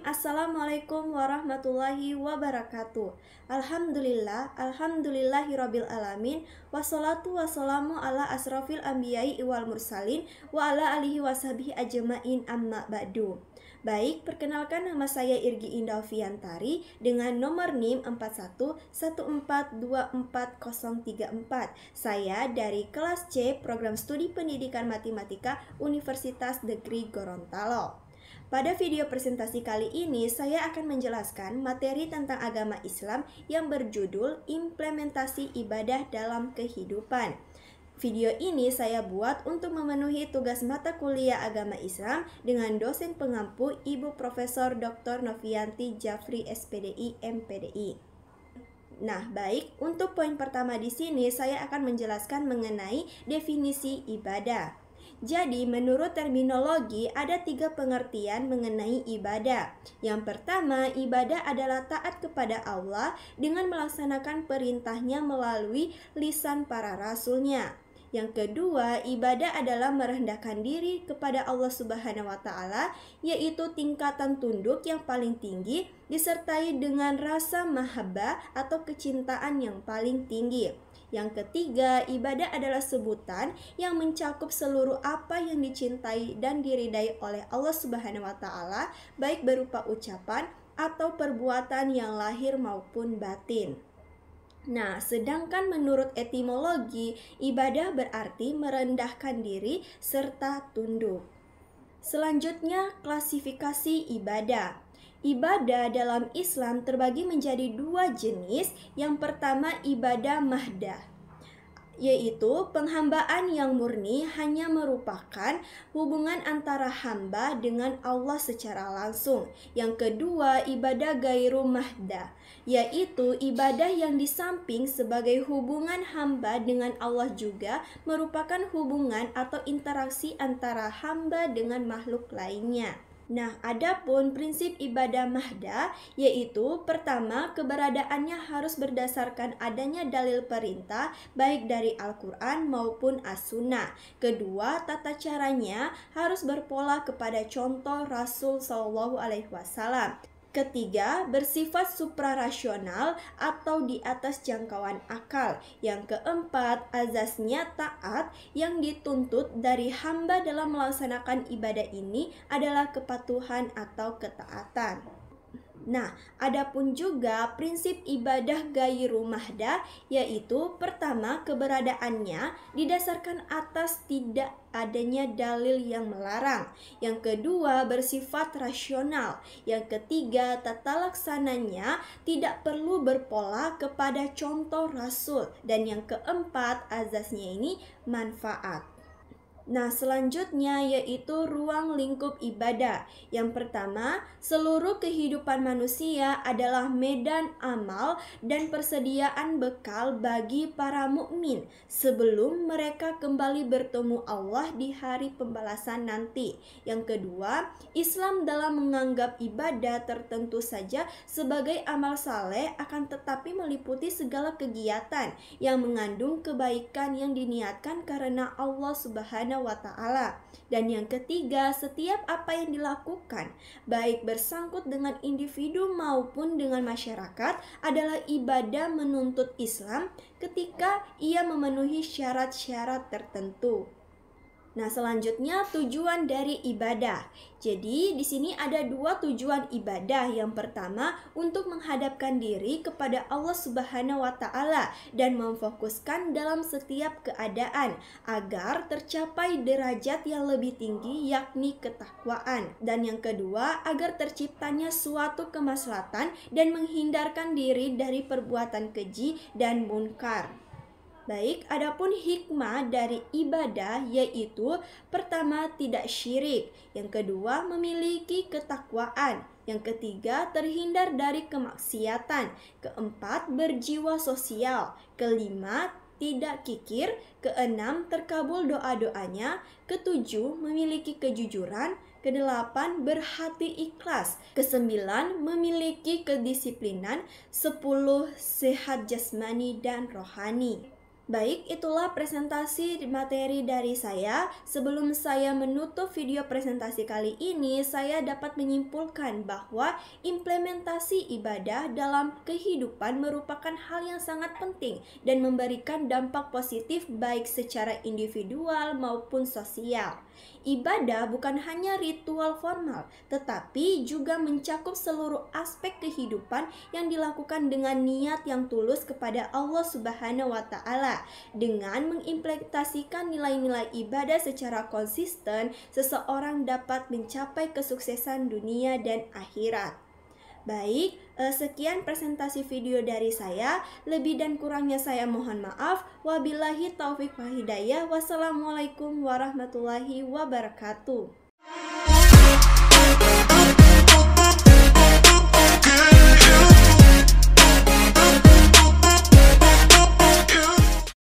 Assalamualaikum warahmatullahi wabarakatuh. Alhamdulillahirabbil alamin. Wassalatu wassalamu ala asrofil anbiya'i wal mursalin wa ala alihi washabihi ajma'in amma ba'du. Baik, perkenalkan nama saya Irgi Indaviantari dengan nomor NIM 4114240034. Saya dari kelas C Program Studi Pendidikan Matematika Universitas Negeri Gorontalo. Pada video presentasi kali ini, saya akan menjelaskan materi tentang agama Islam yang berjudul Implementasi Ibadah dalam Kehidupan. Video ini saya buat untuk memenuhi tugas mata kuliah agama Islam dengan dosen pengampu Ibu Profesor Dr. Novianti Jafri SPDI MPDI. Nah, baik, untuk poin pertama di sini saya akan menjelaskan mengenai definisi ibadah. Jadi, menurut terminologi, ada 3 pengertian mengenai ibadah. Yang pertama, ibadah adalah taat kepada Allah dengan melaksanakan perintahnya melalui lisan para rasulnya. Yang kedua, ibadah adalah merendahkan diri kepada Allah Subhanahu wa Ta'ala, yaitu tingkatan tunduk yang paling tinggi, disertai dengan rasa mahabbah atau kecintaan yang paling tinggi. Yang ketiga, ibadah adalah sebutan yang mencakup seluruh apa yang dicintai dan diridai oleh Allah Subhanahu wa Ta'ala, baik berupa ucapan atau perbuatan yang lahir maupun batin. Nah, sedangkan menurut etimologi, ibadah berarti merendahkan diri serta tunduk. Selanjutnya, klasifikasi ibadah. Ibadah dalam Islam terbagi menjadi 2 jenis. Yang pertama, ibadah mahdah, yaitu penghambaan yang murni, hanya merupakan hubungan antara hamba dengan Allah secara langsung. Yang kedua, ibadah gairu mahdah, yaitu ibadah yang di samping sebagai hubungan hamba dengan Allah juga merupakan hubungan atau interaksi antara hamba dengan makhluk lainnya. Nah, adapun prinsip ibadah mahdah, yaitu pertama, keberadaannya harus berdasarkan adanya dalil perintah baik dari Al-Quran maupun As-Sunnah. Kedua, tata caranya harus berpola kepada contoh Rasul SAW. Ketiga, bersifat suprarasional atau di atas jangkauan akal. Yang keempat, azasnya taat yang dituntut dari hamba dalam melaksanakan ibadah ini adalah kepatuhan atau ketaatan. Nah, adapun juga prinsip ibadah gairu mahdah, yaitu pertama, keberadaannya didasarkan atas tidak adanya dalil yang melarang. Yang kedua, bersifat rasional. Yang ketiga, tata laksananya tidak perlu berpola kepada contoh Rasul. Dan yang keempat, azasnya ini manfaat. Nah, selanjutnya yaitu ruang lingkup ibadah. Yang pertama, seluruh kehidupan manusia adalah medan amal dan persediaan bekal bagi para mukmin sebelum mereka kembali bertemu Allah di hari pembalasan nanti. Yang kedua, Islam dalam menganggap ibadah tertentu saja sebagai amal saleh, akan tetapi meliputi segala kegiatan yang mengandung kebaikan yang diniatkan karena Allah Subhanahu wa Ta'ala. Dan yang ketiga, setiap apa yang dilakukan baik bersangkut dengan individu maupun dengan masyarakat adalah ibadah menuntut Islam ketika ia memenuhi syarat-syarat tertentu. Nah, selanjutnya tujuan dari ibadah. Jadi, di sini ada 2 tujuan ibadah. Yang pertama, untuk menghadapkan diri kepada Allah Subhanahu wa Ta'ala dan memfokuskan dalam setiap keadaan agar tercapai derajat yang lebih tinggi, yakni ketakwaan. Dan yang kedua, agar terciptanya suatu kemaslahatan dan menghindarkan diri dari perbuatan keji dan munkar. Baik, adapun hikmah dari ibadah yaitu pertama, tidak syirik. Yang kedua, memiliki ketakwaan. Yang ketiga, terhindar dari kemaksiatan. Keempat, berjiwa sosial. Kelima, tidak kikir. Keenam, terkabul doa-doanya. Ketujuh, memiliki kejujuran. Kedelapan, berhati ikhlas. Kesembilan, memiliki kedisiplinan. 10, sehat jasmani dan rohani. Baik, itulah presentasi materi dari saya. Sebelum saya menutup video presentasi kali ini, saya dapat menyimpulkan bahwa implementasi ibadah dalam kehidupan merupakan hal yang sangat penting dan memberikan dampak positif baik secara individual maupun sosial. Ibadah bukan hanya ritual formal, tetapi juga mencakup seluruh aspek kehidupan yang dilakukan dengan niat yang tulus kepada Allah Subhanahu wa Ta'ala. Dengan mengimplementasikan nilai-nilai ibadah secara konsisten, seseorang dapat mencapai kesuksesan dunia dan akhirat. Baik, sekian presentasi video dari saya. Lebih dan kurangnya saya mohon maaf. Wabillahi taufik wal hidayah. Wassalamualaikum warahmatullahi wabarakatuh.